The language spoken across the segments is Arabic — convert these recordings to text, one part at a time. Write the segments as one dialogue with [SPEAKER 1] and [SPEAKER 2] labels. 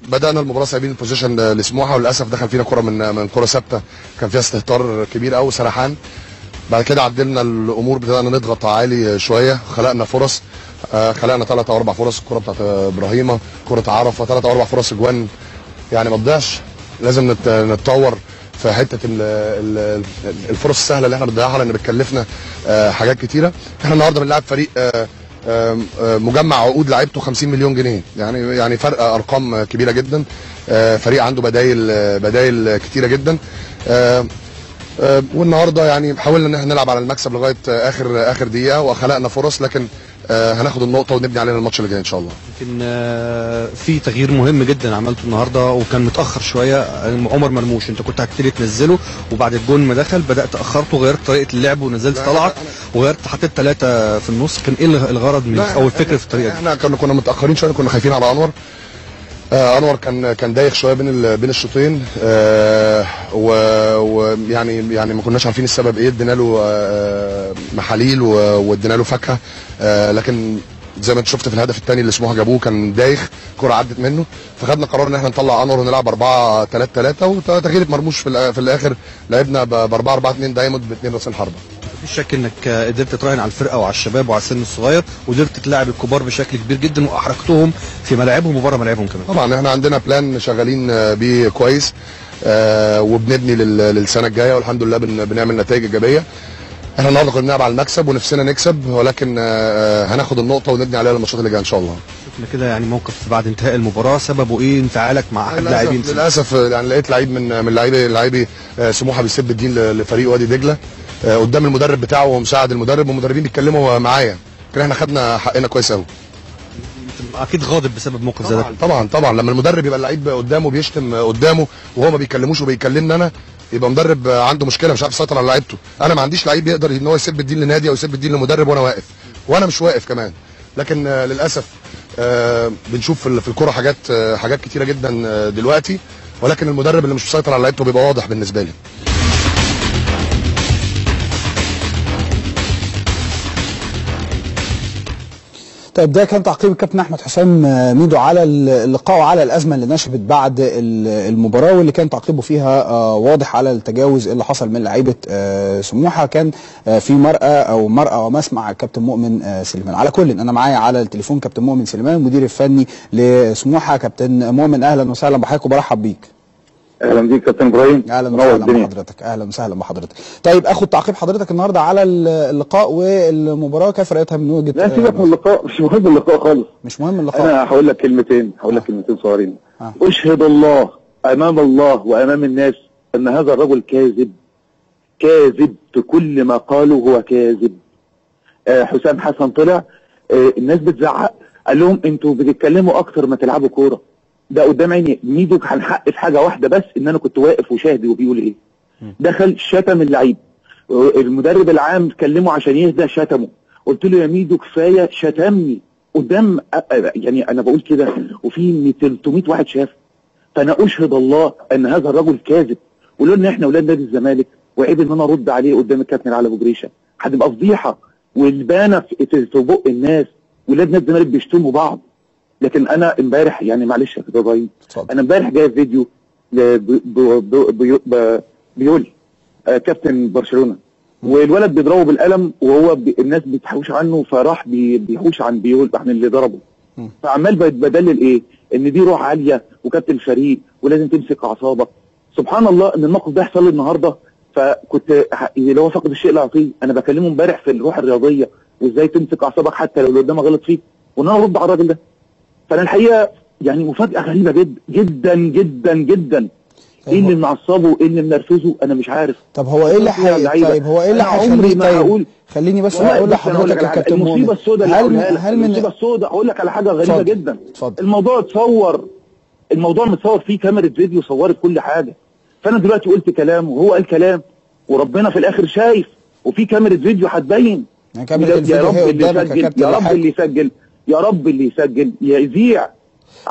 [SPEAKER 1] بدأنا المباراة سايبين البوزيشن لسموحة، وللأسف دخل فينا كرة من كرة ثابتة كان فيها استهتار كبير قوي وسرحان. بعد كده عدلنا الأمور، بدأنا نضغط عالي شوية، خلقنا فرص، خلقنا 3 أو 4 فرص. الكرة بتاعت إبراهيم، كرة عرفة، 3 أو 4 فرص أجوان يعني ما تضيعش. لازم نتطور في حتة الفرص السهلة اللي احنا بنضيعها لأن بتكلفنا حاجات كتيرة. احنا النهارده بنلعب فريق مجمع عقود لعيبته 50 مليون جنيه، يعني فرق ارقام كبيره جدا. فريق عنده بدايل كتيره جدا. والنهارده يعني حاولنا ان احنا نلعب على المكسب لغايه اخر دقيقه، وخلقنا فرص، لكن هناخد النقطه ونبني عليها الماتش اللي جاي ان شاء الله.
[SPEAKER 2] يمكن في تغيير مهم جدا عملته النهارده وكان متاخر شويه. عمر مرموش انت كنت هتبتدي تنزله، وبعد الجون ما دخل بدات اخرته وغيرت طريقه اللعب ونزلت طلعت وغيرت، حطيت 3 في النص. كان ايه الغرض من او الفكره في الطريقه دي؟
[SPEAKER 1] احنا كنا متاخرين شويه، كنا خايفين على انور كان دايخ شويه بين الشوطين، ويعني ما كناش عارفين السبب ايه. ادينا له محاليل وادينا له فاكهه، لكن زي ما انت شفت في الهدف الثاني اللي سموحه جابوه كان دايخ، كره عدت منه، فخدنا قرار ان احنا نطلع انور ونلعب 4-3-3 وتغيير مرموش في الاخر لعبنا ب 4-4-2 دايموند ب2 راسين حربه.
[SPEAKER 2] مفيش شك انك قدرت تراهن على الفرقه وعلى الشباب وعلى السن الصغير، وقدرت تلعب الكبار بشكل كبير جدا واحرجتهم في ملاعبهم وبره ملاعبهم كمان.
[SPEAKER 1] طبعا احنا عندنا بلان شغالين بيه كويس، وبنبني للسنه الجايه، والحمد لله بنعمل نتائج ايجابيه. احنا النهارده كنا بنلعب على المكسب ونفسنا نكسب، ولكن هناخد النقطه ونبني عليها الماتشات اللي جايه ان شاء الله.
[SPEAKER 2] شفنا كده يعني موقف بعد انتهاء المباراه، سببه ايه؟ انفعالك مع احد لاعبين؟
[SPEAKER 1] للاسف يعني لقيت لعيب من لاعبي سموحه بيسب الدين لفريق وادي دجله قدام المدرب بتاعه ومساعد المدرب، والمدربين بيتكلموا معايا، لكن احنا خدنا حقنا كويس قوي.
[SPEAKER 2] اكيد غاضب بسبب موقف زي ده.
[SPEAKER 1] طبعا لما المدرب يبقى اللعيب قدامه بيشتم قدامه وهو ما بيكلموش وبيكلمني انا، يبقى مدرب عنده مشكله، مش عارف يسيطر على لعيبته. انا ما عنديش لعيب يقدر ان هو يسب الدين لنادي او يسب الدين لمدرب وانا واقف، وانا مش واقف كمان. لكن للاسف بنشوف في الكوره حاجات كتيره جدا دلوقتي، ولكن المدرب اللي مش مسيطر على لعيبته بيبقى واضح بالنسبه لي.
[SPEAKER 3] طيب ده كان تعقيب الكابتن احمد حسام ميدو على اللقاء وعلى الازمه اللي نشبت بعد المباراه، واللي كان تعقيبه فيها واضح على التجاوز اللي حصل من لعيبه سموحه. كان في مرأة ومسمع كابتن مؤمن سليمان. على كل انا معايا على التليفون كابتن مؤمن سليمان المدير الفني لسموحه. كابتن مؤمن اهلا وسهلا بحضرتك وبرحب بيك.
[SPEAKER 4] اهلا بيك كابتن ابراهيم.
[SPEAKER 3] اهلا وسهلا بحضرتك. اهلا وسهلا بحضرتك. طيب اخد تعقيب حضرتك النهارده على اللقاء والمباراه، كيف رايتها من وجهه؟
[SPEAKER 4] لا سيبك من اللقاء، مش مهم اللقاء خالص.
[SPEAKER 3] مش مهم اللقاء.
[SPEAKER 4] انا هقول لك كلمتين صغيرين. اشهد الله امام الله وامام الناس ان هذا الرجل كاذب في كل ما قاله، هو كاذب. حسام حسن طلع، الناس بتزعق، قال لهم انتوا بتتكلموا اكتر ما تلعبوا كوره. ده قدام عيني. ميدو كان حق في حاجه واحده بس، ان انا كنت واقف وشاهد وبيقول ايه. دخل شتم اللعيب، المدرب العام كلمه عشان يهدى، شتمه. قلت له يا ميدو كفايه، شتمني قدام، يعني انا بقول كده وفي 300 واحد شاف. فانا اشهد الله ان هذا الرجل كاذب، ولو ان احنا اولاد نادي الزمالك وعيب ان انا ارد عليه قدام الكابتن علي ابو جريشه، هتبقى فضيحه والبانه في بق الناس. ولاد نادي الزمالك بيشتموا بعض. لكن انا امبارح، يعني معلش يا ابراهيم، انا امبارح جايب فيديو بيقول كابتن برشلونه، والولد بيضربه بالقلم وهو الناس بتحوش عنه، فراح بيحوش عن اللي ضربه. فعمال بدلل ايه؟ ان دي روح عاليه وكابتن الفريق ولازم تمسك اعصابك. سبحان الله ان الموقف ده يحصل لي النهارده. فكنت اللي هو فقد الشيء لا يعطيه. انا بكلمه امبارح في الروح الرياضيه وازاي تمسك اعصابك حتى لو اللي قدامك غلط فيك، وان انا ارد على الراجل ده. فانا الحقيقه يعني مفاجاه غريبه جدا جدا جدا. ايه اللي معصبه، ايه اللي منرفزه، انا مش عارف.
[SPEAKER 3] طب هو ايه اللي طيب هو ايه اللي
[SPEAKER 4] عمري ما هقول.
[SPEAKER 3] خليني بس اقول لحضرتك يا كابتن مؤمن،
[SPEAKER 4] المصيبه السوداء اللي هقولها، المصيبه السوداء اقول لك على حاجه غريبه جدا. الموضوع اتصور، الموضوع متصور فيه كاميرا فيديو صورت كل حاجه. فانا دلوقتي قلت كلام وهو قال كلام، وربنا في الاخر شايف، وفي كاميرا فيديو هتبين. يا رب اللي يسجل، يا رب اللي يسجل، يا رب اللي يسجل يذيع.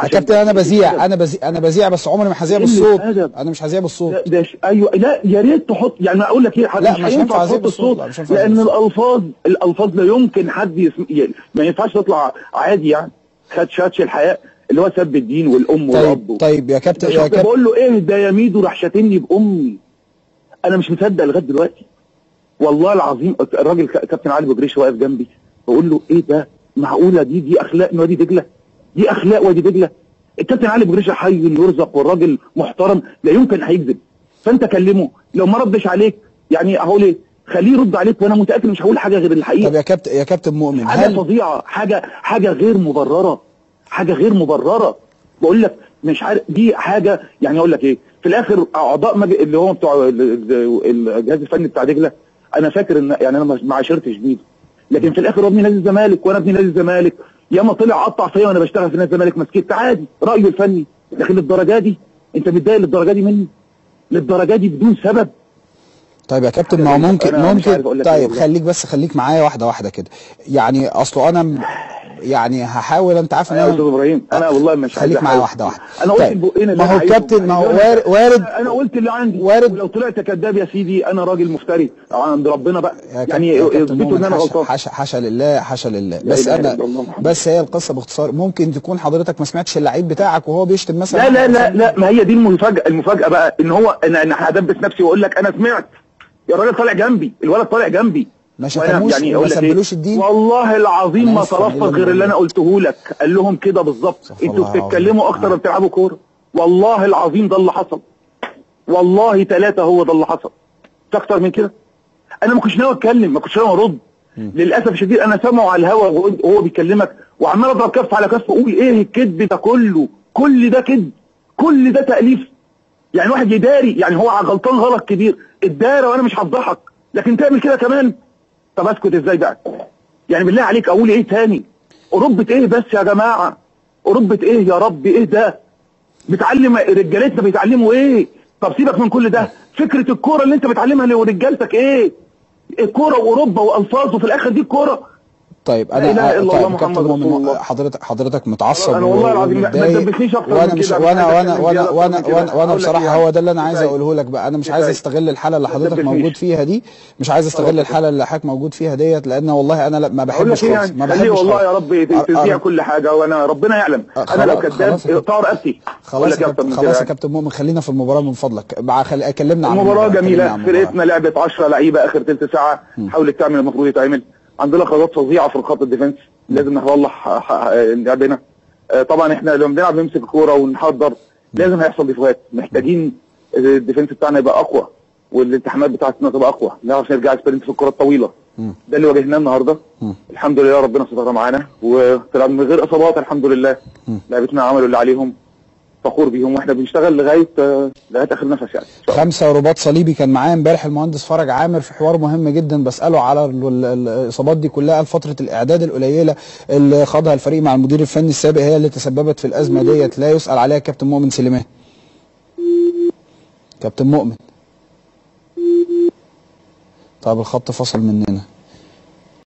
[SPEAKER 3] يا كابتن انا بذيع بس عمري ما هذيع بالصوت. انا مش هذيع بالصوت.
[SPEAKER 4] ايوه لا يا ريت تحط، يعني اقول لك ايه،
[SPEAKER 3] لا مش هينفع تحط الصوت،
[SPEAKER 4] لان الالفاظ لا يمكن حد ما ينفعش تطلع عادي. يعني خدش الحياه. اللي هو سب الدين والام والاب.
[SPEAKER 3] طيب يا كابتن
[SPEAKER 4] بقول له اهدى يا ميدو، راح شاتمني بامي. انا مش مصدق لغايه دلوقتي والله العظيم. الراجل كابتن علي بجريش واقف جنبي، بقول له ايه ده؟ معقوله دي اخلاق وادي دجله؟ دي اخلاق وادي دجله؟ الكابتن علي بجريش حي يرزق والراجل محترم لا يمكن هيكذب. فانت كلمه، لو ما ردش عليك يعني هقول ايه؟ خليه يرد عليك، وانا متاكد مش هقول حاجه غير الحقيقه.
[SPEAKER 3] طب يا كابتن مؤمن،
[SPEAKER 4] حاجه فظيعه، حاجه غير مبرره، حاجه غير مبرره. بقول لك مش عارف دي حاجه يعني اقول لك ايه؟ في الاخر اعضاء اللي هم بتوع الجهاز الفني بتاع دجله، انا فاكر ان يعني انا ما عاشرتش بيه، لكن في الاخر هو ابن نادي الزمالك وانا ابن نادي الزمالك. ياما طلع قطع فيا وانا بشتغل في نادي الزمالك، ما سكت عادي، رايه الفني. لكن للدرجه دي انت متضايق للدرجه دي مني؟ للدرجه دي بدون سبب؟
[SPEAKER 3] طيب يا كابتن، ما هو ممكن طيب خليك معايا واحده واحده كده. يعني اصله انا يعني هحاول، انت عارف ان
[SPEAKER 4] انا يا استاذ ابراهيم انا والله مش
[SPEAKER 3] خليك معايا واحده واحده.
[SPEAKER 4] انا قلت البقين
[SPEAKER 3] ما هو الكابتن، ما هو وارد.
[SPEAKER 4] انا قلت اللي عندي،
[SPEAKER 3] وارد.
[SPEAKER 4] ولو طلعت كذاب يا سيدي انا راجل مفتري عند ربنا بقى، يعني يثبتوا ان انا غلطان.
[SPEAKER 3] حاشا لله، حاشا لله. بس هي القصه باختصار، ممكن تكون حضرتك ما سمعتش اللعيب بتاعك وهو بيشتم مثلا.
[SPEAKER 4] لا ما هي دي المفاجاه بقى، ان هو انا هدبس نفسي واقول لك انا سمعت. يا الراجل طالع جنبي، الولد طالع جنبي،
[SPEAKER 3] ما شتموش يعني ما سبلوش الدين.
[SPEAKER 4] والله العظيم ما تلفظ غير اللي انا قلته لك. قال لهم كده بالظبط، انتوا بتتكلموا اكتر ما بتلعبوا كوره. والله العظيم ده اللي حصل، والله 3 هو ده اللي حصل، مش اكتر من كده. انا ما كنتش ناوي اتكلم، ما كنتش ناوي ارد. للاسف الشديد انا سامعه على الهوا وهو بيكلمك وعمال اضرب كف على كف واقول ايه الكذب ده كله؟ كل ده كذب، كل ده تاليف. يعني واحد يداري، يعني هو غلطان غلط كبير، اتدارى وانا مش هفضحك، لكن تعمل كده كمان؟ طب اسكت ازاي بقى؟ يعني بالله عليك اقول ايه تاني؟ اوروبة ايه بس يا جماعه؟ اوروبة ايه يا رب؟ ايه ده؟ بتعلم رجالتنا بيتعلموا ايه؟ طب سيبك من كل ده، فكره الكوره اللي انت بتعلمها لرجالتك ايه؟ الكوره واوروبا والفاظ، وفي الاخر دي الكوره.
[SPEAKER 3] طيب انا كابتن مؤمن، حضرتك متعصب
[SPEAKER 4] انا والله العظيم ما تدبسنيش اكتر من كده.
[SPEAKER 3] وانا بصراحه هو ده اللي انا عايز اقوله لك بقى. انا مش عايز استغل الحاله اللي حضرتك موجود فيها دي، مش عايز استغل الحاله اللي حضرتك موجود فيها ديت، لان والله انا ما بحبش خالص، ما بحبش
[SPEAKER 4] والله. يا رب تذيع كل حاجه، وانا ربنا يعلم انا لو كذاب طار رقبتي.
[SPEAKER 3] خلاص يا كابتن مؤمن، خلينا في المباراه من فضلك. كلمنا عن
[SPEAKER 4] المباراه. جميله، فرقتنا لعبت 10 لعيبه اخر ثلث ساعه، حاولت تعمل المفروض يتعمل. عندنا خطوات فظيعه في خط الديفنس، لازم نصلح لعبنا. طبعا احنا لما بنلعب نمسك الكوره ونحضر لازم هيحصل ديفوهات، محتاجين الديفنس بتاعنا يبقى اقوى والالتحامات بتاعتنا تبقى اقوى، نعرف نرجع سبرنت في الكره الطويله. ده اللي واجهناه النهارده. الحمد لله ربنا ستر معانا وطلعنا من غير اصابات الحمد لله. لعبتنا عملوا اللي عليهم، فخور بيهم، واحنا بنشتغل لغايه اخر نفس يعني.
[SPEAKER 3] 5 رباط صليبي. كان معايا امبارح المهندس فرج عامر في حوار مهم جدا، بساله على الاصابات دي كلها. فتره الاعداد القليله اللي خاضها الفريق مع المدير الفني السابق هي اللي تسببت في الازمه ديت، لا يسال عليها كابتن مؤمن سليمان. كابتن مؤمن، طب الخط فصل مننا.